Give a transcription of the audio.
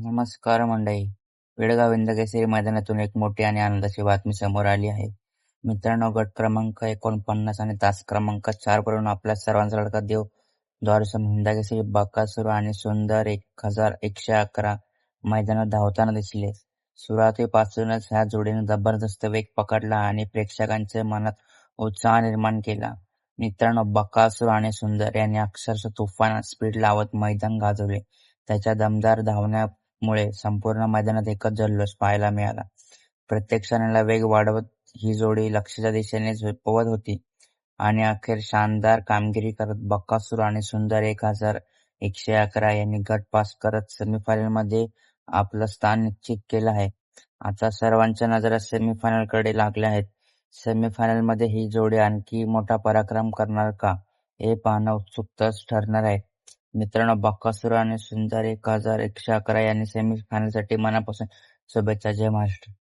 नमस्कार मंडळी. पेडगाव इंदकेसरी मैदानातून एक मोठी आणि आनंदाची बातमी समोर आली आहे. मित्रांनो, गट क्रमांक 49 आणि तास क्रमांक 4 वरून आपल्या सर्वांचा लाडका देव द्वारसमोर हिंदकेसरी बकासूर आणि सुंदर 1111 मैदानात धावताना दिसले. सुरुवातीपासूनच ह्या जोडीने जबरदस्त वेग पकडला आणि प्रेक्षकांच्या मनात उत्साह निर्माण केला. मित्रांनो, बकासूर आणि सुंदर यांनी अक्षरशः तुफान स्पीड लावत मैदान गाजवले. त्याच्या दमदार धावण्यामुळे संपूर्ण मैदानात एकच जल्लोष पाहायला मिळाला. प्रत्येक क्षणाला वेग वाढवत ही जोडी लक्ष्याच्या दिशेने झेपावत होती आणि अखेर शानदार कामगिरी करत बकासूर आणि सुंदर 1111 यांनी गट पास करत सेमीफायनलमध्ये आपलं स्थान निश्चित केलं आहे. आता सर्वांच्या नजरा सेमीफायनलकडे लागल्या आहेत. सेमीफायनलमध्ये ही जोडी आणखी मोठा पराक्रम करणार का, हे पाहणं उत्सुकताच ठरणार आहे. मित्रांनो, बकासूर आणि सुंदर 1111 यांनी सेमीफायनलसाठी मनापासून शुभेच्छा. जय महाराष्ट्र.